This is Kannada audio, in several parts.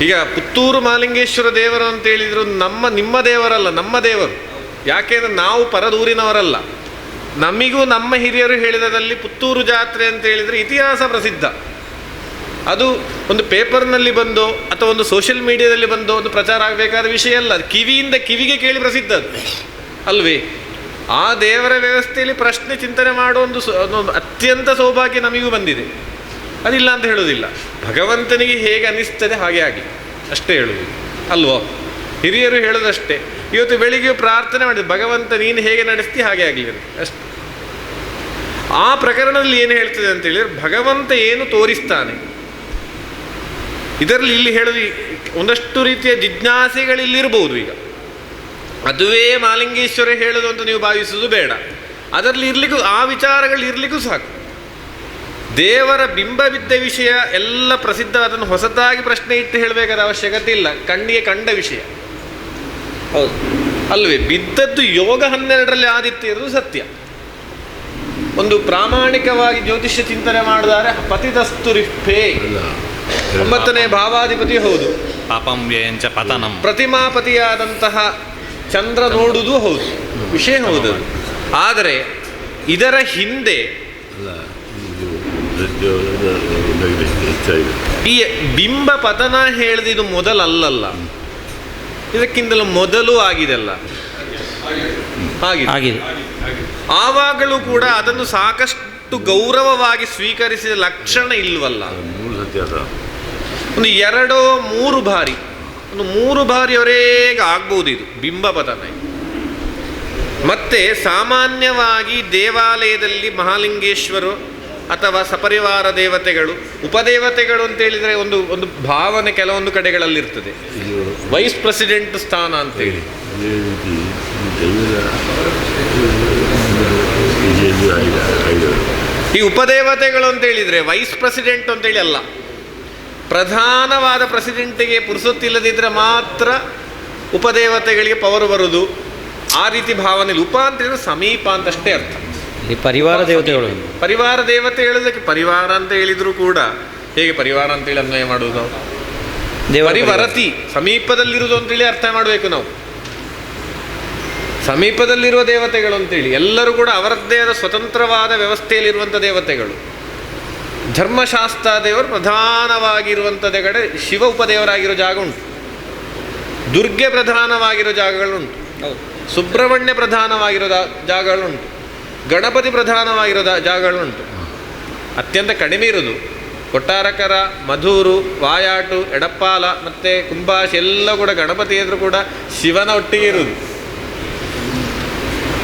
ಈಗ ಪುತ್ತೂರು ಮಾಲಿಂಗೇಶ್ವರ ದೇವರು ಅಂತ ಹೇಳಿದ್ರು ನಿಮ್ಮ ದೇವರಲ್ಲ, ನಮ್ಮ ದೇವರು. ಯಾಕೆಂದ್ರೆ ನಾವು ಪರದೂರಿನವರಲ್ಲ. ನಮಿಗೂ ನಮ್ಮ ಹಿರಿಯರು ಹೇಳಿದಲ್ಲಿ ಪುತ್ತೂರು ಜಾತ್ರೆ ಅಂತ ಹೇಳಿದರೆ ಇತಿಹಾಸ ಪ್ರಸಿದ್ಧ. ಅದು ಒಂದು ಪೇಪರ್ನಲ್ಲಿ ಬಂದೋ ಅಥವಾ ಒಂದು ಸೋಷಿಯಲ್ ಮೀಡಿಯಾದಲ್ಲಿ ಬಂದೋ ಒಂದು ಪ್ರಚಾರ ಆಗಬೇಕಾದ ವಿಷಯ ಅಲ್ಲ. ಅದು ಕಿವಿಯಿಂದ ಕಿವಿಗೆ ಕೇಳಿ ಪ್ರಸಿದ್ಧ ಅದು ಅಲ್ವೇ. ಆ ದೇವರ ವ್ಯವಸ್ಥೆಯಲ್ಲಿ ಪ್ರಶ್ನೆ ಚಿಂತನೆ ಮಾಡೋ ಒಂದು ಅತ್ಯಂತ ಸೌಭಾಗ್ಯ ನಮಗೂ ಬಂದಿದೆ. ಅದಿಲ್ಲ ಅಂತ ಹೇಳೋದಿಲ್ಲ. ಭಗವಂತನಿಗೆ ಹೇಗೆ ಅನ್ನಿಸ್ತದೆ ಹಾಗೆ ಆಗಿ ಅಷ್ಟೇ ಹೇಳುವುದು ಅಲ್ವೋ. ಹಿರಿಯರು ಹೇಳೋದಷ್ಟೇ. ಇವತ್ತು ಬೆಳಿಗ್ಗೆ ಪ್ರಾರ್ಥನೆ ಮಾಡಿದ್ರು, ಭಗವಂತ ನೀನು ಹೇಗೆ ನಡೆಸ್ತಿ ಹಾಗೆ ಆಗಲಿ ಅಷ್ಟೆ. ಆ ಪ್ರಕರಣದಲ್ಲಿ ಏನು ಹೇಳ್ತದೆ ಅಂತ ಹೇಳಿದ್ರೆ, ಭಗವಂತ ಏನು ತೋರಿಸ್ತಾನೆ ಇದರಲ್ಲಿ ಇಲ್ಲಿ ಹೇಳೋದು ಒಂದಷ್ಟು ರೀತಿಯ ಜಿಜ್ಞಾಸೆಗಳಿಲ್ಲಿರ್ಬೋದು. ಈಗ ಅದುವೇ ಮಾಲಿಂಗೇಶ್ವರ ಹೇಳೋದು ಅಂತ ನೀವು ಭಾವಿಸೋದು ಬೇಡ. ಅದರಲ್ಲಿ ಇರ್ಲಿಕ್ಕೂ ಆ ವಿಚಾರಗಳು ಇರಲಿಕ್ಕೂ ಸಾಕು. ದೇವರ ಬಿಂಬವಿದ್ದ ವಿಷಯ ಎಲ್ಲ ಪ್ರಸಿದ್ಧ. ಅದನ್ನು ಹೊಸದಾಗಿ ಪ್ರಶ್ನೆ ಇಟ್ಟು ಹೇಳಬೇಕಾದ ಅವಶ್ಯಕತೆ ಇಲ್ಲ. ಕಣ್ಣಿಗೆ ಕಂಡ ವಿಷಯ ಹೌದು ಅಲ್ವೇ. ಬಿದ್ದದ್ದು ಯೋಗ 12ರಲ್ಲಿ ಆದಿತ್ಯ ಇರೋದು ಸತ್ಯ. ಒಂದು ಪ್ರಾಮಾಣಿಕವಾಗಿ ಜ್ಯೋತಿಷ್ಯ ಚಿಂತನೆ ಮಾಡಿದರೆ ಪತಿತಸ್ತು ರಿಫ್ಫೆ 9ನೇ ಭಾವಾಧಿಪತಿ ಹೌದು. ಪಾಪಂ ವ್ಯಯಂಚ ಪತನಂ ಪ್ರತಿಮಾಪತಿಯಾದಂತಹ ಚಂದ್ರ ನೋಡುವುದು ಹೌದು, ವಿಷಯ ಹೌದು. ಆದರೆ ಇದರ ಹಿಂದೆ ಈ ಬಿಂಬ ಪತನ ಹೇಳಿದು ಮೊದಲಲ್ಲ, ಇದಕ್ಕಿಂತಲೂ ಮೊದಲು ಆಗಿದೆಲ್ಲ ಆಗಿದೆ. ಆವಾಗಲೂ ಕೂಡ ಅದನ್ನು ಸಾಕಷ್ಟು ಗೌರವವಾಗಿ ಸ್ವೀಕರಿಸಿದ ಲಕ್ಷಣ ಇಲ್ವಲ್ಲ. ಒಂದು 2-3 ಬಾರಿ, ಒಂದು 3 ಬಾರಿಯವರೆಗೆ ಆಗ್ಬೋದು ಇದು ಬಿಂಬ ಪತನ. ಮತ್ತೆ ಸಾಮಾನ್ಯವಾಗಿ ದೇವಾಲಯದಲ್ಲಿ ಮಹಾಲಿಂಗೇಶ್ವರು ಅಥವಾ ಸಪರಿವಾರ ದೇವತೆಗಳು, ಉಪದೇವತೆಗಳು ಅಂತೇಳಿದರೆ ಒಂದು ಭಾವನೆ ಕೆಲವೊಂದು ಕಡೆಗಳಲ್ಲಿರ್ತದೆ. ವೈಸ್ ಪ್ರೆಸಿಡೆಂಟ್ ಸ್ಥಾನ ಅಂತೇಳಿ ಈ ಉಪದೇವತೆಗಳು ಅಂತೇಳಿದರೆ ವೈಸ್ ಪ್ರೆಸಿಡೆಂಟ್ ಅಂತೇಳಿ ಅಲ್ಲ. ಪ್ರಧಾನವಾದ ಪ್ರೆಸಿಡೆಂಟಿಗೆ ಪುರುಸೊತ್ತಿಲ್ಲದಿದ್ದರೆ ಮಾತ್ರ ಉಪದೇವತೆಗಳಿಗೆ ಪವರ್ ಬರುವುದು. ಆ ರೀತಿ ಭಾವನೆ. ಉಪ ಅಂತ ಹೇಳಿದ್ರೆ ಸಮೀಪ ಅಂತಷ್ಟೇ ಅರ್ಥ. ಪರಿವಾರ ದೇವತೆಗಳು, ಪರಿವಾರ ದೇವತೆ ಹೇಳೋದಕ್ಕೆ ಪರಿವಾರ ಅಂತ ಹೇಳಿದ್ರು ಕೂಡ ಹೇಗೆ ಪರಿವಾರ ಅಂತೇಳಿ ಅನ್ವಯ ಮಾಡುವುದು ನಾವು? ಪರಿವರತಿ ಸಮೀಪದಲ್ಲಿರುವುದು ಅಂತೇಳಿ ಅರ್ಥ ಮಾಡಬೇಕು ನಾವು. ಸಮೀಪದಲ್ಲಿರುವ ದೇವತೆಗಳು ಅಂತೇಳಿ ಎಲ್ಲರೂ ಕೂಡ ಅವರದ್ದೇ ಆದ ಸ್ವತಂತ್ರವಾದ ವ್ಯವಸ್ಥೆಯಲ್ಲಿರುವಂಥ ದೇವತೆಗಳು. ಧರ್ಮಶಾಸ್ತ್ರ ದೇವರು ಪ್ರಧಾನವಾಗಿರುವಂಥದ್ದೇ ಕಡೆ ಶಿವ ಉಪದೇವರಾಗಿರೋ ಜಾಗ ಉಂಟು, ದುರ್ಗೆ ಪ್ರಧಾನವಾಗಿರೋ ಜಾಗಗಳುಂಟು, ಸುಬ್ರಹ್ಮಣ್ಯ ಪ್ರಧಾನವಾಗಿರೋ ಜಾಗಗಳುಂಟು, ಗಣಪತಿ ಪ್ರಧಾನವಾಗಿರೋ ಜಾಗಗಳುಂಟು. ಅತ್ಯಂತ ಕಡಿಮೆ ಇರೋದು ಕೊಟ್ಟಾರಕರ, ಮಧೂರು, ವಾಯಾಟು, ಎಡಪ್ಪಾಲ ಮತ್ತು ಕುಂಭಾಶ್ ಎಲ್ಲ ಕೂಡ ಗಣಪತಿ ಎದುರು ಕೂಡ ಶಿವನ ಒಟ್ಟಿಗೆ ಇರುವುದು.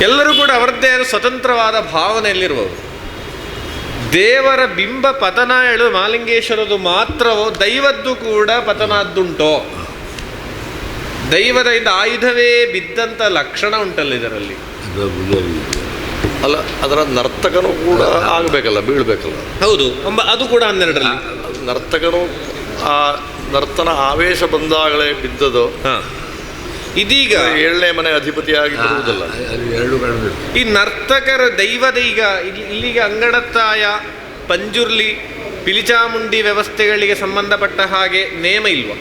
ಎಲ್ಲರೂ ಕೂಡ ಅವರದ್ದೇ ಆದ ಸ್ವತಂತ್ರವಾದ ಭಾವನೆಯಲ್ಲಿರುವವರು. ದೇವರ ಬಿಂಬ ಪತನ ಹೇಳುವ ಮಾಲಿಂಗೇಶ್ವರದು ಮಾತ್ರವೋ, ದೈವದ್ದು ಕೂಡ ಪತನದ್ದುಂಟೋ? ದೈವದಿಂದ ಆಯುಧವೇ ಬಿದ್ದಂಥ ಲಕ್ಷಣ ಉಂಟಲ್ಲ ಇದರಲ್ಲಿ. ಅಲ್ಲ, ಅದರ ನರ್ತಕನೂ ಕೂಡ ಆಗಬೇಕಲ್ಲ, ಬೀಳ್ಬೇಕಲ್ಲ. ಹೌದು, ಅದು ಕೂಡ 12ರಲ್ಲಿ ನರ್ತಕನು ಆ ನರ್ತನ ಆವೇಶ ಬಂದಾಗಲೇ ಬಿದ್ದದು. ಇದೀಗ 7ನೇ ಮನೆ ಅಧಿಪತಿಯಾಗಿ ಬರುವುದಲ್ಲ. ಈ ನರ್ತಕರ ದೈವದ ಈಗ ಇಲ್ಲಿಗೆ ಅಂಗಡತ್ತಾಯ, ಪಂಜುರ್ಲಿ, ಪಿಲಿಚಾಮುಂಡಿ ವ್ಯವಸ್ಥೆಗಳಿಗೆ ಸಂಬಂಧಪಟ್ಟ ಹಾಗೆ ನೇಮ ಇಲ್ವ?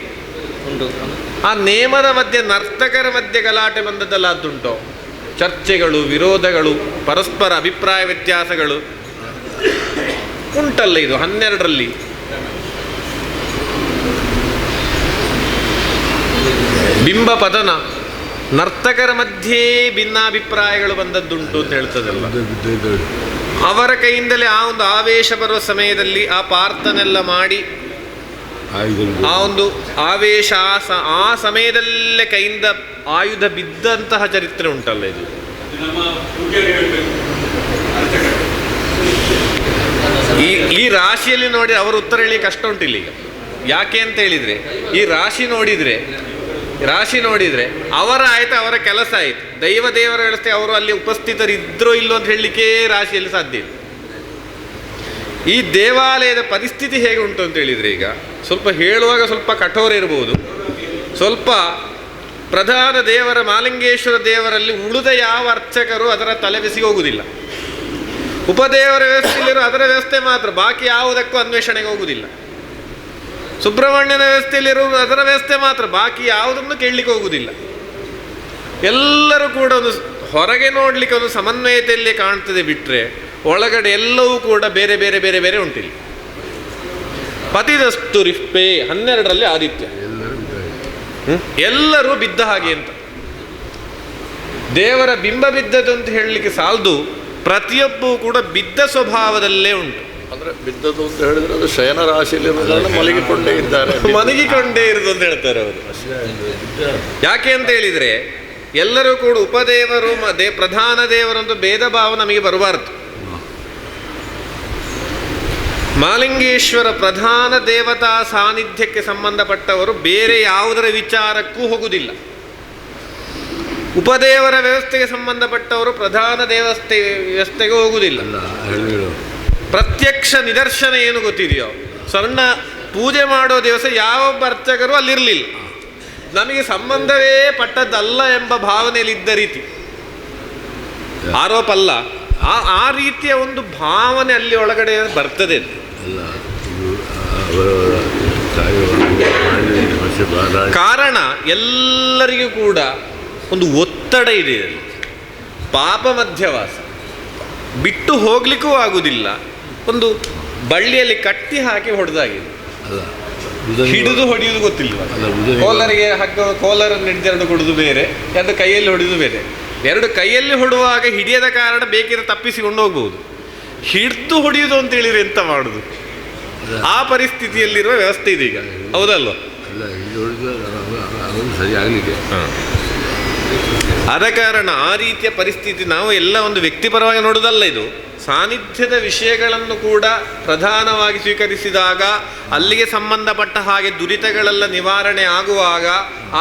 ಆ ನೇಮದ ಮಧ್ಯೆ ನರ್ತಕರ ಮಧ್ಯೆ ಗಲಾಟೆ ಬಂದದ್ದಲ್ಲ ಅದುಂಟೋ? ಚರ್ಚೆಗಳು, ವಿರೋಧಗಳು, ಪರಸ್ಪರ ಅಭಿಪ್ರಾಯ ವ್ಯತ್ಯಾಸಗಳು ಉಂಟಲ್ಲ. ಇದು 12ರಲ್ಲಿ ಬಿಂಬ ಪತನ, ನರ್ತಕರ ಮಧ್ಯೆ ಭಿನ್ನಾಭಿಪ್ರಾಯಗಳು ಬಂದದ್ದುಂಟು ಅಂತ ಹೇಳ್ತದಲ್ಲ. ಅವರ ಕೈಯಿಂದಲೇ ಆ ಒಂದು ಆವೇಶ ಬರುವ ಸಮಯದಲ್ಲಿ ಆ ಪಾರ್ಥನೆಲ್ಲ ಮಾಡಿ ಆ ಒಂದು ಆವೇಶ ಆ ಸಮಯದಲ್ಲೇ ಕೈಯಿಂದ ಆಯುಧ ಬಿದ್ದಂತಹ ಚರಿತ್ರೆ ಉಂಟಲ್ಲ ಇದು. ಈ ರಾಶಿಯಲ್ಲಿ ನೋಡಿ ಅವರು ಉತ್ತರ ಹೇಳಿ ಕಷ್ಟ ಉಂಟಿಲ್ಲ ಈಗ. ಯಾಕೆ ಅಂತ ಹೇಳಿದರೆ, ಈ ರಾಶಿ ನೋಡಿದರೆ ಅವರ ಆಯ್ತು, ಅವರ ಕೆಲಸ ಆಯಿತು. ದೇವರ ವ್ಯವಸ್ಥೆ ಅವರು ಅಲ್ಲಿ ಉಪಸ್ಥಿತರಿದ್ರೋ ಇಲ್ಲೋ ಅಂತ ಹೇಳಲಿಕ್ಕೆ ರಾಶಿಯಲ್ಲಿ ಸಾಧ್ಯ ಇಲ್ಲ. ಈ ದೇವಾಲಯದ ಪರಿಸ್ಥಿತಿ ಹೇಗೆ ಉಂಟು ಅಂತ ಹೇಳಿದರೆ, ಈಗ ಸ್ವಲ್ಪ ಹೇಳುವಾಗ ಸ್ವಲ್ಪ ಕಠೋರ ಇರಬಹುದು. ಸ್ವಲ್ಪ ಪ್ರಧಾನ ದೇವರ ಮಾಲಿಂಗೇಶ್ವರ ದೇವರಲ್ಲಿ ಉಳಿದ ಯಾವ ಅರ್ಚಕರು ಅದರ ತಲೆಬಿಸಿಗೆ ಹೋಗುವುದಿಲ್ಲ. ಉಪದೇವರ ವ್ಯವಸ್ಥೆಯಲ್ಲಿರೋ ಅದರ ವ್ಯವಸ್ಥೆ ಮಾತ್ರ, ಬಾಕಿ ಯಾವುದಕ್ಕೂ ಅನ್ವೇಷಣೆಗೆ ಹೋಗುವುದಿಲ್ಲ. ಸುಬ್ರಹ್ಮಣ್ಯನ ವ್ಯವಸ್ಥೆಯಲ್ಲಿರುವ ಅದರ ವ್ಯವಸ್ಥೆ ಮಾತ್ರ, ಬಾಕಿ ಯಾವುದನ್ನು ಕೇಳಲಿಕ್ಕೆ ಹೋಗುವುದಿಲ್ಲ. ಎಲ್ಲರೂ ಕೂಡ ಒಂದು ಹೊರಗೆ ನೋಡಲಿಕ್ಕೆ ಒಂದು ಸಮನ್ವಯತೆಯಲ್ಲಿ ಕಾಣ್ತದೆ ಬಿಟ್ಟರೆ ಒಳಗಡೆ ಎಲ್ಲವೂ ಕೂಡ ಬೇರೆ ಬೇರೆ ಬೇರೆ ಬೇರೆ ಉಂಟಿಲ್ಲ. ಪತಿದಸ್ತು ರಿಫ್ಪೆ 12ರಲ್ಲಿ ಆದಿತ್ಯ, ಎಲ್ಲರೂ ಬಿದ್ದ ಹಾಗೆ ಅಂತ. ದೇವರ ಬಿಂಬ ಬಿದ್ದದ್ದು ಅಂತ ಹೇಳಲಿಕ್ಕೆ ಸಾಲದು, ಪ್ರತಿಯೊಬ್ಬೂ ಕೂಡ ಬಿದ್ದ ಸ್ವಭಾವದಲ್ಲೇ ಉಂಟು. ಅಂದ್ರೆ ಬಿದ್ದದ್ದು ಅಂತ ಹೇಳಿದ್ರೆ ಅದು ಶಯನ ರಾಶಿಯಲ್ಲಿ ಮಲಗಿಕೊಂಡೇ ಇದ್ದಾರೆ, ಮಲಗಿಕೊಂಡೇ ಇರುದು ಅಂತ ಹೇಳ್ತಾರೆ ಅವರು. ಯಾಕೆ ಅಂತ ಹೇಳಿದ್ರೆ ಎಲ್ಲರೂ ಕೂಡ ಉಪದೇವರು ಪ್ರಧಾನ ದೇವರಂತೂ ಭೇದ ಭಾವ ನಮಗೆ ಬರಬಾರದು. ಮಾಲಿಂಗೇಶ್ವರ ಪ್ರಧಾನ ದೇವತಾ ಸಾನ್ನಿಧ್ಯಕ್ಕೆ ಸಂಬಂಧಪಟ್ಟವರು ಬೇರೆ ಯಾವುದರ ವಿಚಾರಕ್ಕೂ ಹೋಗುವುದಿಲ್ಲ. ಉಪದೇವರ ವ್ಯವಸ್ಥೆಗೆ ಸಂಬಂಧಪಟ್ಟವರು ಪ್ರಧಾನ ವ್ಯವಸ್ಥೆಗೆ ಹೋಗುವುದಿಲ್ಲ. ಪ್ರತ್ಯಕ್ಷ ನಿದರ್ಶನ ಏನು ಗೊತ್ತಿದೆಯೋ, ಸ್ವರ್ಣ ಪೂಜೆ ಮಾಡೋ ದಿವಸ ಯಾವೊಬ್ಬ ಅರ್ಚಕರು ಅಲ್ಲಿರಲಿಲ್ಲ, ನಮಗೆ ಸಂಬಂಧವೇ ಪಟ್ಟದ್ದಲ್ಲ ಎಂಬ ಭಾವನೆಯಲ್ಲಿದ್ದ ರೀತಿ, ಆರೋಪ ಅಲ್ಲ, ಆ ರೀತಿಯ ಒಂದು ಭಾವನೆ ಅಲ್ಲಿ ಒಳಗಡೆ ಬರ್ತದೆ. ಕಾರಣ ಎಲ್ಲರಿಗೂ ಕೂಡ ಒಂದು ಒತ್ತಡ ಇದೆ, ಪಾಪ ಮಧ್ಯವಾಸ, ಬಿಟ್ಟು ಹೋಗ್ಲಿಕ್ಕೂ ಆಗುವುದಿಲ್ಲ. ಒಂದು ಬಳ್ಳಿಯಲ್ಲಿ ಕಟ್ಟಿ ಹಾಕಿ ಹೊಡೆದಾಗಿದೆ, ಹಿಡಿದು ಹೊಡೆಯುವುದು ಗೊತ್ತಿಲ್ಲ. ಕೋಲರಿಗೆ ಕೋಲರನ್ನು ಹಿಡಿದೆರಡು ಕೊಡುದು ಬೇರೆ, ಎರಡು ಕೈಯಲ್ಲಿ ಹೊಡೆಯುವುದು ಬೇರೆ. ಎರಡು ಕೈಯಲ್ಲಿ ಹೊಡುವಾಗ ಹಿಡಿಯದ ಕಾರಣ ಬೇಕಿದ್ರೆ ತಪ್ಪಿಸಿಕೊಂಡು ಹೋಗ್ಬೋದು, ಹಿಡಿದು ಹೊಡೆಯುವುದು ಅಂತ ಹೇಳಿದ್ರೆ ಎಂತ ಮಾಡುದು? ಆ ಪರಿಸ್ಥಿತಿಯಲ್ಲಿರುವ ವ್ಯವಸ್ಥೆ ಇದೆ ಈಗ, ಹೌದಲ್ವ? ಆದ ಕಾರಣ ಆ ರೀತಿಯ ಪರಿಸ್ಥಿತಿ ನಾವು ಎಲ್ಲ ಒಂದು ವ್ಯಕ್ತಿಪರವಾಗಿ ನೋಡೋದಲ್ಲ, ಇದು ಸಾನ್ನಿಧ್ಯದ ವಿಷಯಗಳನ್ನು ಕೂಡ ಪ್ರಧಾನವಾಗಿ ಸ್ವೀಕರಿಸಿದಾಗ ಅಲ್ಲಿಗೆ ಸಂಬಂಧಪಟ್ಟ ಹಾಗೆ ದುರಿತಗಳೆಲ್ಲ ನಿವಾರಣೆ ಆಗುವಾಗ,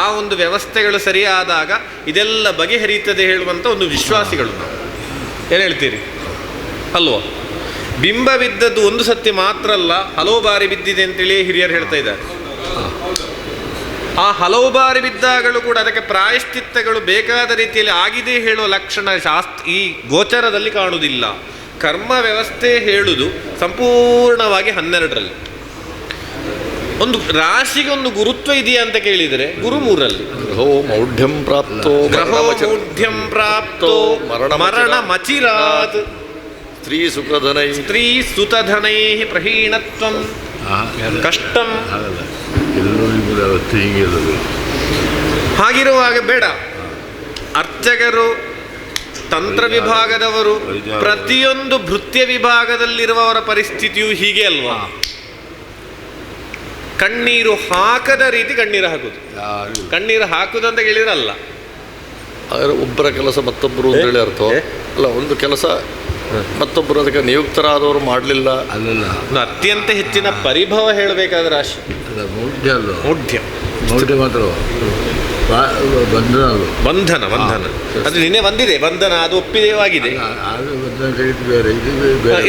ಆ ಒಂದು ವ್ಯವಸ್ಥೆಗಳು ಸರಿಯಾದಾಗ ಇದೆಲ್ಲ ಬಗೆಹರಿಯುತ್ತದೆ ಹೇಳುವಂಥ ಒಂದು ವಿಶ್ವಾಸಿಗಳು ನಾವು. ಏನು ಹೇಳ್ತೀರಿ ಅಲ್ವಾ? ಬಿಂಬ ಬಿದ್ದದ್ದು ಒಂದು ಸತ್ಯ ಮಾತ್ರ ಅಲ್ಲ, ಹಲವು ಬಾರಿ ಬಿದ್ದಿದೆ ಅಂತೇಳಿ ಹಿರಿಯರು ಹೇಳ್ತಾ ಇದ್ದಾರೆ. ಆ ಹಲವು ಬಾರಿ ಬಿದ್ದಾಗಲೂ ಕೂಡ ಅದಕ್ಕೆ ಪ್ರಾಯಶ್ಚಿತ್ತಗಳು ಬೇಕಾದ ರೀತಿಯಲ್ಲಿ ಆಗಿದೆ ಹೇಳುವ ಲಕ್ಷಣ ಈ ಗೋಚರದಲ್ಲಿ ಕಾಣುವುದಿಲ್ಲ. ಕರ್ಮ ವ್ಯವಸ್ಥೆ ಹೇಳುವುದು ಸಂಪೂರ್ಣವಾಗಿ 12ರಲ್ಲಿ. ಒಂದು ರಾಶಿಗೆ ಒಂದು ಗುರುತ್ವ ಇದೆಯಾ ಅಂತ ಕೇಳಿದರೆ ಗುರು 3ರಲ್ಲಿ. ಮೌಢ್ಯಂ ಪ್ರಾಪ್ತೋ ಮೌಢ್ಯಂ ಪ್ರಾಪ್ತೋ ಮರಣ ಮಚಿರಾತ್ ಸ್ತ್ರೀ ಸುತಧನೈ ಪ್ರಹೀಣತ್ವಂ ಕಷ್ಟಂ. ಹಾಗಿರುವಾಗ ಬೇಡ, ಅರ್ಚಕರು, ತಂತ್ರ ವಿಭಾಗದವರು, ಪ್ರತಿಯೊಂದು ಭೃತ್ಯ ವಿಭಾಗದಲ್ಲಿರುವವರ ಪರಿಸ್ಥಿತಿಯು ಹೀಗೆ ಅಲ್ವಾ? ಕಣ್ಣೀರು ಹಾಕದ ರೀತಿ ಕಣ್ಣೀರು ಹಾಕುದು. ಕಣ್ಣೀರು ಹಾಕುದು ಅಂತ ಹೇಳಿದ್ರಲ್ಲ, ಒಬ್ಬರ ಕೆಲಸ ಮತ್ತೊಬ್ಬರು ಅಂತ ಹೇಳಿ ಅರ್ಥ ಅಲ್ಲ. ಒಂದು ಕೆಲಸ ಮತ್ತೊಬ್ಬರು ಅದಕ್ಕೆ ನಿಯುಕ್ತರಾದವರು ಮಾಡಲಿಲ್ಲ, ಒಂದು ಅತ್ಯಂತ ಹೆಚ್ಚಿನ ಪರಿಭವ ಹೇಳಬೇಕಾದ ರಾಶಿ ಮೌಢ್ಯ ಮಾತ್ರ ಬಂಧನ. ಅದು ನಿನ್ನೆ ಬಂದಿದೆ ಬಂಧನ, ಅದು ಒಪ್ಪಿದೇವಾಗಿದೆ.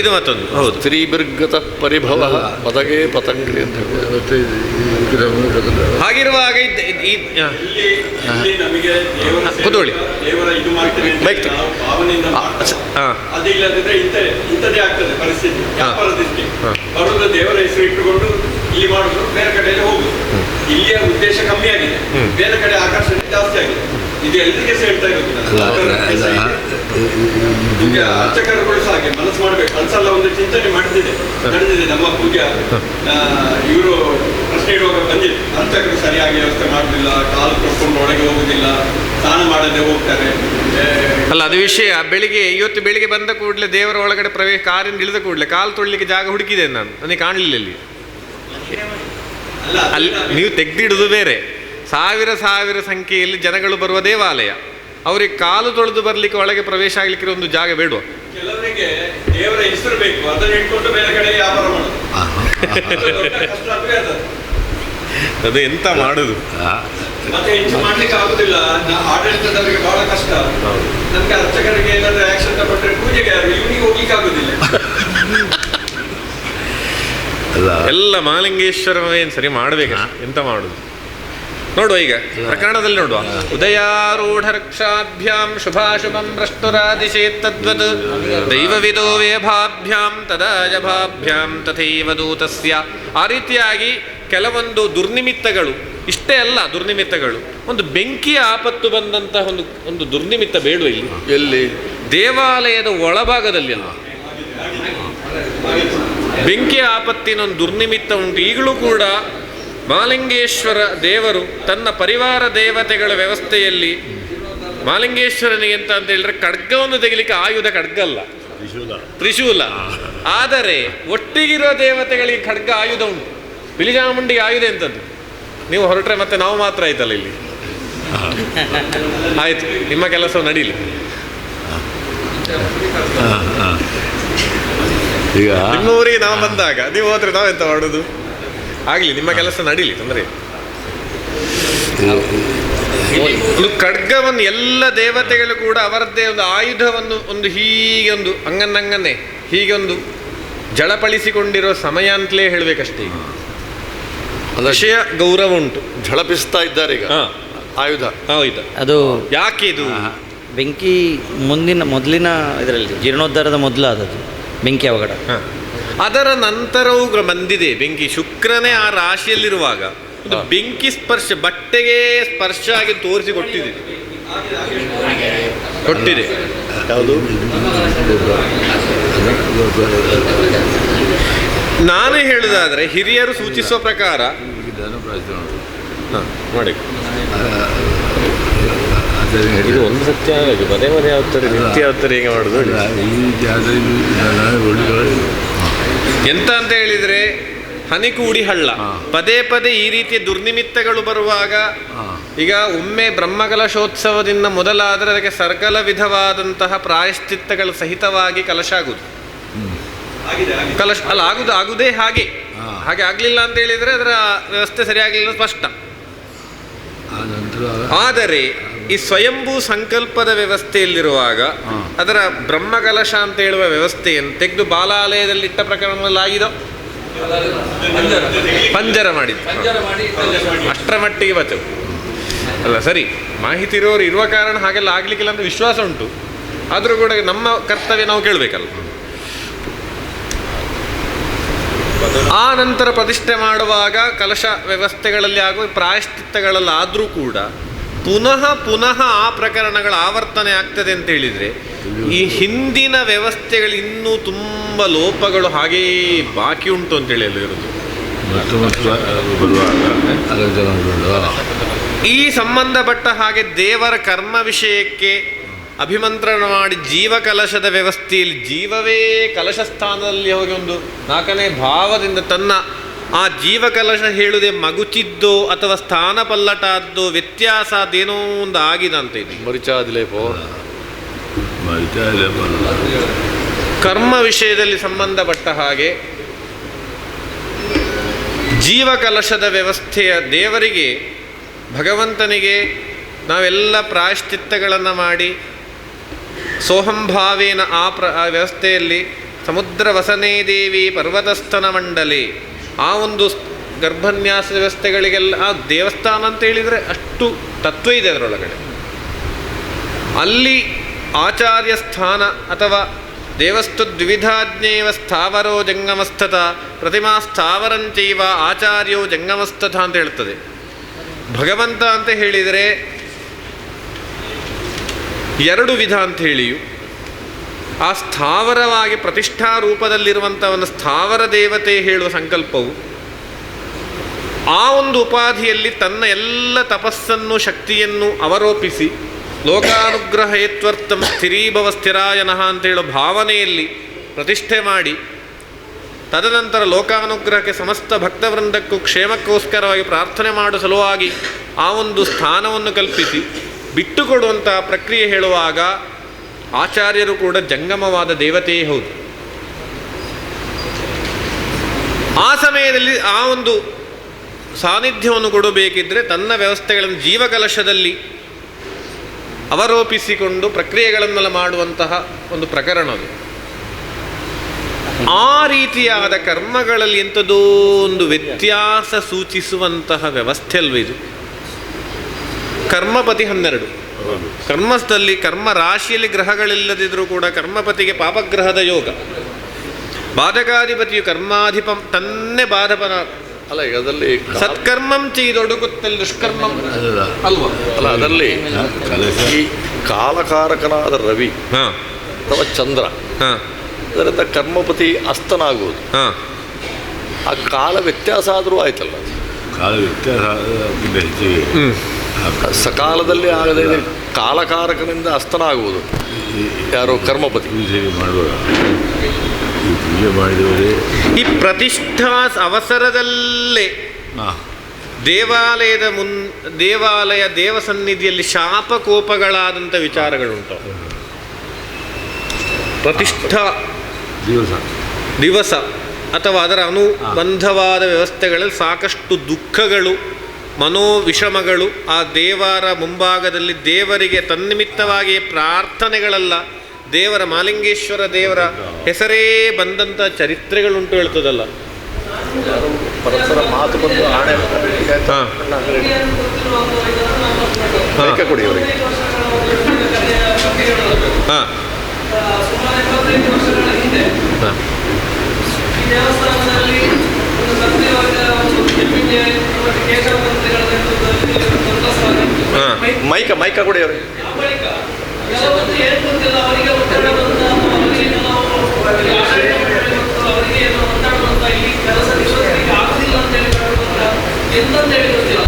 ಇದು ಮತ್ತೊಂದು ಹೌದು, ಸ್ತ್ರೀಬಿರ್ಗತ ಪರಿಭವ ಪದಗೆ ಪತಂಗ್ರಿ ಅಂತ ಹಾಗಿರುವಾಗ ಕುತೂಳಿ ದೇವರ ಹೆಸರು ಇಟ್ಟುಕೊಂಡು ಇಲ್ಲಿ ಮಾಡುದು, ಬೇರೆ ಕಡೆಯಲ್ಲಿ ಹೋಗುದು. ಇಲ್ಲಿಯ ಉದ್ದೇಶ ಕಮ್ಮಿ ಆಗಿದೆ, ಬೇರೆ ಕಡೆ ಆಕರ್ಷಣೆ ಜಾಸ್ತಿ ಆಗಿದೆ. ಇದು ಎಲ್ರಿಗೆ ಹೇಳ್ತಾ ಇರೋದಿಲ್ಲ. ಅರ್ಚಕರುಗಳು ಸಹ ಹಾಗೆ ಮನಸ್ಸು ಮಾಡ್ಬೇಕು. ಒಂದ್ಸಲ ಒಂದು ಚಿಂತನೆ ನಡೆದಿದೆ ನಮ್ಮ ಪೂಜೆ. ಇವರು ಪ್ರಶ್ನೆ ಇಡುವಾಗ ಬಂದಿದೆ, ಅರ್ಚಕರು ಸರಿಯಾಗಿ ವ್ಯವಸ್ಥೆ ಮಾಡುದಿಲ್ಲ, ಕಾಲು ತೊಡ್ಕೊಂಡು ಒಳಗೆ ಹೋಗುದಿಲ್ಲ, ಸ್ನಾನ ಮಾಡದೆ ಹೋಗ್ತಾರೆ. ಅಲ್ಲ, ಅದು ವಿಷಯ. ಇವತ್ತು ಬೆಳಿಗ್ಗೆ ಬಂದ ಕೂಡಲೇ ದೇವರ ಒಳಗಡೆ ಕಾರಿಂದ ಇಳಿದ ಕೂಡಲೇ ಕಾಲು ತೊಳ್ಲಿಕ್ಕೆ ಜಾಗ ಹುಡುಕಿದೆ ನಾನು, ನನಗೆ ಕಾಣಲಿಲ್ಲ ಅಲ್ಲಿ ನೀವು ತೆಗೆದಿಡುದು ಬೇರೆ. ಸಾವಿರ ಸಂಖ್ಯೆಯಲ್ಲಿ ಜನಗಳು ಬರುವ ದೇವಾಲಯ, ಅವರಿಗೆ ಕಾಲು ತೊಳೆದು ಬರ್ಲಿಕ್ಕೆ ಒಳಗೆ ಪ್ರವೇಶ ಆಗ್ಲಿಕ್ಕೆ ಒಂದು ಜಾಗ ಬೇಡುವ. ಕೆಲವರಿಗೆ ದೇವರ ಹೆಸರು ಬೇಕು, ಅದನ್ನು ಇಟ್ಕೊಂಡು ಬೇರೆ ಕಡೆ ವ್ಯಾಪಾರ ಮಾಡೋದು. ಅದು ಎಂತ ಮಾಡುದು? ಮತ್ತೆ ಹೆಚ್ಚು ಮಾಡ್ಲಿಕ್ಕೆ ಆಗುದಿಲ್ಲ. ಆಡಳಿತದವರಿಗೆ ಬಹಳ ಕಷ್ಟ. ನಮ್ಗೆ ಅರ್ಚಕರಿಗೆ ಏನಾದ್ರು ಆಕ್ಷನ್ ತಗೊಂಡ್ರೆ ಪೂಜೆಗೆ ಇವನಿಗೆ ಹೋಗ್ಲಿಕ್ಕೆ ಆಗುದಿಲ್ಲ. ಎಲ್ಲ ಮಹಾಲಿಂಗೇಶ್ವರ ಏನು ಸರಿ ಮಾಡ್ಬೇಕ, ಎಂತ ಮಾಡುದು ನೋಡುವ. ಈಗ ಪ್ರಕರಣದಲ್ಲಿ ನೋಡುವ. ಉದಯಾರೂಢರಕ್ಷಾಭ್ಯಾಂ ಶುಭಾಶುಭಂ ಪ್ರಷ್ಟುರಾದಿಶೇತ್ ತದ್ವತ್ ದೈವವಿದೋ ವೇಭಾಭ್ಯಾಂ ತದಾಜಭಾಭ್ಯಾಂ ತಥೈವ ದೂತಸ್ಯ. ಆ ರೀತಿಯಾಗಿ ಕೆಲವೊಂದು ದುರ್ನಿಮಿತ್ತಗಳು, ಇಷ್ಟೇ ಅಲ್ಲ ದುರ್ನಿಮಿತ್ತಗಳು, ಒಂದು ಬೆಂಕಿಯ ಆಪತ್ತು ಬಂದಂತಹ ಒಂದು ದುರ್ನಿಮಿತ್ತ ಬೇಡ ಇಲ್ಲಿ. ಎಲ್ಲಿ? ದೇವಾಲಯದ ಒಳಭಾಗದಲ್ಲಿ ಅಲ್ಲ, ಬೆಂಕಿಯ ಆಪತ್ತಿನ ಒಂದು ದುರ್ನಿಮಿತ್ತ ಉಂಟು. ಈಗಲೂ ಕೂಡ ಮಹಾಲಿಂಗೇಶ್ವರ ದೇವರು ತನ್ನ ಪರಿವಾರ ದೇವತೆಗಳ ವ್ಯವಸ್ಥೆಯಲ್ಲಿ ಮಹಾಲಿಂಗೇಶ್ವರನಿಗೆ ಅಂತ ಹೇಳಿದ್ರೆ ಖಡ್ಗವನ್ನು ತೆಗಿಲಿಕ್ಕೆ ಆಯುಧ ಖಡ್ಗ ಅಲ್ಲ, ತ್ರಿಶೂಲ. ಆದರೆ ಒಟ್ಟಿಗಿರೋ ದೇವತೆಗಳಿಗೆ ಖಡ್ಗ ಆಯುಧ ಉಂಟು. ಬಿಳಿಜಾಮುಂಡಿಗೆ ಆಯುಧ ಎಂಥದ್ದು? ನೀವು ಹೊರಟ್ರೆ ಮತ್ತೆ ನಾವು ಮಾತ್ರ ಆಯ್ತಲ್ಲ ಇಲ್ಲಿ. ಆಯ್ತು, ನಿಮ್ಮ ಕೆಲಸ ನಡೀಲಿ. ಈಗ ನಿಮ್ಮ ಊರಿಗೆ ನಾವು ಬಂದಾಗ ನೀವು ಹೋದ್ರೆ ನಾವೆಂತ ಮಾಡೋದು? ಆಗ್ಲಿ, ನಿಮ್ಮ ಕೆಲಸ ನಡೀಲಿ, ತೊಂದರೆ ಇಲ್ಲ. ಒಂದು ಖಡ್ಗವನ್ನು ಎಲ್ಲ ದೇವತೆಗಳು ಕೂಡ ಅವರದ್ದೇ ಒಂದು ಆಯುಧವನ್ನು ಒಂದು ಹೀಗೆ ಒಂದು ಅಂಗನ್ನೇ ಹೀಗೆ ಒಂದು ಜಳಪಡಿಸಿಕೊಂಡಿರೋ ಸಮಯ ಅಂತಲೇ ಹೇಳಬೇಕಷ್ಟೇ. ಈಗ ವಿಷಯ ಗೌರವ ಉಂಟು, ಝಳಪಿಸ್ತಾ ಇದ್ದಾರೆ ಈಗ ಆಯುಧ. ಹೌದು. ಅದು ಯಾಕೆ ಇದು? ಬೆಂಕಿ ಮೊದಲಿನ ಇದರಲ್ಲಿ ಜೀರ್ಣೋದ್ಧಾರದ ಮೊದಲಾದದ್ದು ಬೆಂಕಿ ಅವಘಡ. ಅದರ ನಂತರವೂ ಬಂದಿದೆ ಬೆಂಕಿ. ಶುಕ್ರನೇ ಆ ರಾಶಿಯಲ್ಲಿರುವಾಗ ಒಂದು ಬೆಂಕಿ ಸ್ಪರ್ಶ, ಬಟ್ಟೆಗೆ ಸ್ಪರ್ಶ ಆಗಿ ತೋರಿಸಿ ಕೊಟ್ಟಿದೆ. ಯಾವುದು? ನಾನು ಹೇಳುದಾದ್ರೆ ಹಿರಿಯರು ಸೂಚಿಸುವ ಪ್ರಕಾರ ಮಾಡಿ ಇದು ಒಂದು ಸತ್ಯ ಪದೇ ಪದೇ ಯಾವ್ತಾರೆ ನಿತ್ಯ ಯಾವ್ತಾರೆ ಹೇಗೆ ಮಾಡುದು ಎಂತ ಅಂತ ಹೇಳಿದ್ರೆ ಹನಿಕೂಡಿ ಹಳ್ಳ. ಪದೇ ಪದೇ ಈ ರೀತಿಯ ದುರ್ನಿಮಿತ್ತಗಳು ಬರುವಾಗ, ಈಗ ಒಮ್ಮೆ ಬ್ರಹ್ಮಕಲಶೋತ್ಸವದಿಂದ ಮೊದಲಾದರೆ ಅದಕ್ಕೆ ಸರ್ಕಲ ವಿಧವಾದಂತಹ ಪ್ರಾಯಶ್ಚಿತ್ತಗಳ ಸಹಿತವಾಗಿ ಕಲಶ ಆಗುದು. ಕಲಶ ಅಲ್ಲ ಆಗುದೇ ಹಾಗೆ ಆಗ್ಲಿಲ್ಲ ಅಂತ ಹೇಳಿದ್ರೆ ಅದರ ವ್ಯವಸ್ಥೆ ಸರಿಯಾಗಲಿಲ್ಲ ಸ್ಪಷ್ಟ. ಆದರೆ ಈ ಸ್ವಯಂಭೂ ಸಂಕಲ್ಪದ ವ್ಯವಸ್ಥೆಯಲ್ಲಿರುವಾಗ ಅದರ ಬ್ರಹ್ಮಕಲಶ ಅಂತ ಹೇಳುವ ವ್ಯವಸ್ಥೆಯನ್ನು ತೆಗೆದು ಬಾಲಾಲಯದಲ್ಲಿಟ್ಟ ಪ್ರಕರಣದಲ್ಲಿ ಆಗಿದೋ ಪಂಜರ ಮಾಡಿದ್ದು ಅಷ್ಟರ ಮಟ್ಟಿಗೆ ಬಚವು ಅಲ್ಲ. ಸರಿ, ಮಾಹಿತಿ ಇರೋರು ಇರುವ ಕಾರಣ ಹಾಗೆಲ್ಲ ಆಗ್ಲಿಕ್ಕಿಲ್ಲ ಅಂತ ವಿಶ್ವಾಸ ಉಂಟು. ಆದರೂ ಕೂಡ ನಮ್ಮ ಕರ್ತವ್ಯ ನಾವು ಕೇಳಬೇಕಲ್ಲ. ಆ ನಂತರ ಪ್ರತಿಷ್ಠೆ ಮಾಡುವಾಗ ಕಲಶ ವ್ಯವಸ್ಥೆಗಳಲ್ಲಿ ಆಗುವ ಪ್ರಾಯಶ್ಚಿತ್ತಗಳಲ್ಲಾದರೂ ಕೂಡ ಪುನಃ ಆ ಪ್ರಕರಣಗಳ ಆವರ್ತನೆ ಆಗ್ತದೆ ಅಂತ ಹೇಳಿದರೆ ಈ ಹಿಂದಿನ ವ್ಯವಸ್ಥೆಗಳು ಇನ್ನೂ ತುಂಬ ಲೋಪಗಳು ಹಾಗೇ ಬಾಕಿ ಉಂಟು ಅಂತೇಳಿ ಎಲ್ಲ ಇರೋದು. ಈ ಸಂಬಂಧಪಟ್ಟ ಹಾಗೆ ದೇವರ ಕರ್ಮ ವಿಷಯಕ್ಕೆ ಅಭಿಮಂತ್ರಣ ಮಾಡಿ ಜೀವಕಲಶದ ವ್ಯವಸ್ಥೆಯಲ್ಲಿ ಜೀವವೇ ಕಲಶ ಸ್ಥಾನದಲ್ಲಿ ಹೋಗಿ ಒಂದು 4ನೇ ಭಾವದಿಂದ ತನ್ನ ಆ ಜೀವಕಲಶ ಹೇಳುವುದೇ ಮಗುಚಿದ್ದೋ ಅಥವಾ ಸ್ಥಾನ ಪಲ್ಲಟಾದ್ದೋ ವ್ಯತ್ಯಾಸ ಅದೇನೋ ಒಂದು ಆಗಿದಂತೆ. ಇದು ಕರ್ಮ ವಿಷಯದಲ್ಲಿ ಸಂಬಂಧಪಟ್ಟ ಹಾಗೆ ಜೀವಕಲಶದ ವ್ಯವಸ್ಥೆಯ ದೇವರಿಗೆ ಭಗವಂತನಿಗೆ ನಾವೆಲ್ಲ ಪ್ರಾಯಶ್ಚಿತ್ತಗಳನ್ನು ಮಾಡಿ ಸೋಹಂಭಾವೇನ ಆ ವ್ಯವಸ್ಥೆಯಲ್ಲಿ ಸಮುದ್ರ ವಸನೇ ದೇವಿ ಪರ್ವತಸ್ಥನ ಮಂಡಲಿ ಆ ಒಂದು ಗರ್ಭನ್ಯಾಸ ವ್ಯವಸ್ಥೆಗಳಿಗೆಲ್ಲ ಆ ದೇವಸ್ಥಾನ ಅಂತ ಹೇಳಿದರೆ ಅಷ್ಟು ತತ್ವ ಇದೆ ಅದರೊಳಗಡೆ. ಅಲ್ಲಿ ಆಚಾರ್ಯ ಸ್ಥಾನ ಅಥವಾ ದೇವಸ್ತು ದ್ವಿವಿಧಾಜ್ಞೇವ ಸ್ಥಾವರೋ ಜಂಗಮಸ್ಥತ ಪ್ರತಿಮಾ ಸ್ಥಾವರಂಚೈವ ಆಚಾರ್ಯೋ ಜಂಗಮಸ್ಥತ ಅಂತ ಹೇಳ್ತದೆ. ಭಗವಂತ ಅಂತ ಹೇಳಿದರೆ 2 ವಿಧ ಅಂತ ಹೇಳಿಯು ಆ ಸ್ಥಾವರವಾಗಿ ಪ್ರತಿಷ್ಠಾ ರೂಪದಲ್ಲಿರುವಂಥ ಒಂದು ಸ್ಥಾವರ ದೇವತೆ ಹೇಳುವ ಸಂಕಲ್ಪವು ಆ ಒಂದು ಉಪಾಧಿಯಲ್ಲಿ ತನ್ನ ಎಲ್ಲ ತಪಸ್ಸನ್ನು ಶಕ್ತಿಯನ್ನು ಅವರೋಪಿಸಿ ಲೋಕಾನುಗ್ರಹೇತ್ವರ್ಥಂ ಸ್ಥಿರೀಭವ ಸ್ಥಿರಾಯನಃ ಅಂತ ಹೇಳೋ ಭಾವನೆಯಲ್ಲಿ ಪ್ರತಿಷ್ಠೆ ಮಾಡಿ ತದನಂತರ ಲೋಕಾನುಗ್ರಹಕ್ಕೆ ಸಮಸ್ತ ಭಕ್ತವೃಂದಕ್ಕೂ ಕ್ಷೇಮಕ್ಕೋಸ್ಕರವಾಗಿ ಪ್ರಾರ್ಥನೆ ಮಾಡುವ ಸಲುವಾಗಿ ಆ ಒಂದು ಸ್ಥಾನವನ್ನು ಕಲ್ಪಿಸಿ ಬಿಟ್ಟುಕೊಡುವಂತಹ ಪ್ರಕ್ರಿಯೆ ಹೇಳುವಾಗ ಆಚಾರ್ಯರು ಕೂಡ ಜಂಗಮವಾದ ದೇವತೆಯೇ ಹೌದು. ಆ ಸಮಯದಲ್ಲಿ ಆ ಒಂದು ಸಾನ್ನಿಧ್ಯವನ್ನು ಕೊಡಬೇಕಿದ್ರೆ ತನ್ನ ವ್ಯವಸ್ಥೆಗಳನ್ನು ಜೀವಕಲಶದಲ್ಲಿ ಅವರೋಪಿಸಿಕೊಂಡು ಪ್ರಕ್ರಿಯೆಗಳನ್ನೆಲ್ಲ ಮಾಡುವಂತಹ ಒಂದು ಪ್ರಕರಣ ಅದು. ಆ ರೀತಿಯಾದ ಕರ್ಮಗಳಲ್ಲಿ ಎಂಥದೋ ಒಂದು ವ್ಯತ್ಯಾಸ ಸೂಚಿಸುವಂತಹ ವ್ಯವಸ್ಥೆ ಅಲ್ವ ಇದು. ಕರ್ಮಪತಿ 12 ಕರ್ಮಸ್ಥಲ್ಲಿ ಕರ್ಮ ರಾಶಿಯಲ್ಲಿ ಗ್ರಹಗಳಿಲ್ಲದಿದ್ದರೂ ಕೂಡ ಕರ್ಮಪತಿಗೆ ಪಾಪಗ್ರಹದ ಯೋಗ, ಬಾಧಕಾಧಿಪತಿಯು ಕರ್ಮಾಧಿಪ ತನ್ನೇ ಅಲ್ಲ ಈಗ ಅದರಲ್ಲಿ ಸತ್ಕರ್ಮಂ ಚೀದೊಡುಗುತ್ತಲ್ಲಿ ದುಷ್ಕರ್ಮಂ ಅಲ್ಲ ಅಲ್ವಾ? ಅಲ್ಲ ಅದರಲ್ಲಿ ಕಲಶ ಈ ಕಾಲಕಾರಕನಾದ ರವಿ ಹಾಂ ಅಥವಾ ಚಂದ್ರ ಹಾಂ ಅದರಿಂದ ಕರ್ಮಪತಿ ಅಸ್ತನಾಗುವುದು ಹಾಂ ಆ ಕಾಲ ವ್ಯತ್ಯಾಸ ಆದರೂ ಆಯ್ತಲ್ಲ ಅದು. ಕಾಲ ವ್ಯತ್ಯಾಸಕ್ಕಿಂತ ಹೆಚ್ಚಿಗೆ ಸಕಾಲದಲ್ಲಿ ಆಗದೆ ಕಾಲಕಾರಕನಿಂದ ಅಸ್ತನಾಗುವುದು ಯಾರು ಕರ್ಮಪತಿ ಪೂಜೆ ಮಾಡುವಾಗ ಈ ಪೂಜೆ ಮಾಡಿದವರೇ ಈ ಪ್ರತಿಷ್ಠಾ ಅವಸರದಲ್ಲೇ ದೇವಾಲಯ ದೇವಸನ್ನಿಧಿಯಲ್ಲಿ ಶಾಪಕೋಪಗಳಾದಂಥ ವಿಚಾರಗಳುಂಟು. ಪ್ರತಿಷ್ಠಾ ದಿವಸ ಅಥವಾ ಅದರ ಅನುಬಂಧವಾದ ವ್ಯವಸ್ಥೆಗಳಲ್ಲಿ ಸಾಕಷ್ಟು ದುಃಖಗಳು, ಮನೋವಿಷಮಗಳು ಆ ದೇವರ ಮುಂಭಾಗದಲ್ಲಿ ದೇವರಿಗೆ ತನ್ನಿಮಿತ್ತವಾಗಿ ಪ್ರಾರ್ಥನೆಗಳಲ್ಲ, ದೇವರ ಮಾಲಿಂಗೇಶ್ವರ ದೇವರ ಹೆಸರೇ ಬಂದಂಥ ಚರಿತ್ರೆಗಳುಂಟು ಹೇಳ್ತದಲ್ಲ. ಪರಸ್ಪರ ಮಾತು ಬಂದು ಆಣೆ ಹಾಂ ಮೈಕ ಕೊಡಿ ಅವರಿಗೆ. ಹಾಂ ದೇವಸ್ಥಾನದಲ್ಲಿ ಒಂದು ಸತ್ಯವಾದ ಮೈಕ ಕೊಡಿ ಅವರಿಗೆ. ಅವರಿಗೆ ಒತ್ತಡ ಬಂದ ಅವರಿಗೆ ಒತ್ತಡ ಬಂತ ಈ ಕೆಲಸ ಆಗುದಿಲ್ಲ ಅಂತ ಹೇಳಿ ಎಂತಂತ ಹೇಳಿ ಗೊತ್ತಿಲ್ಲ.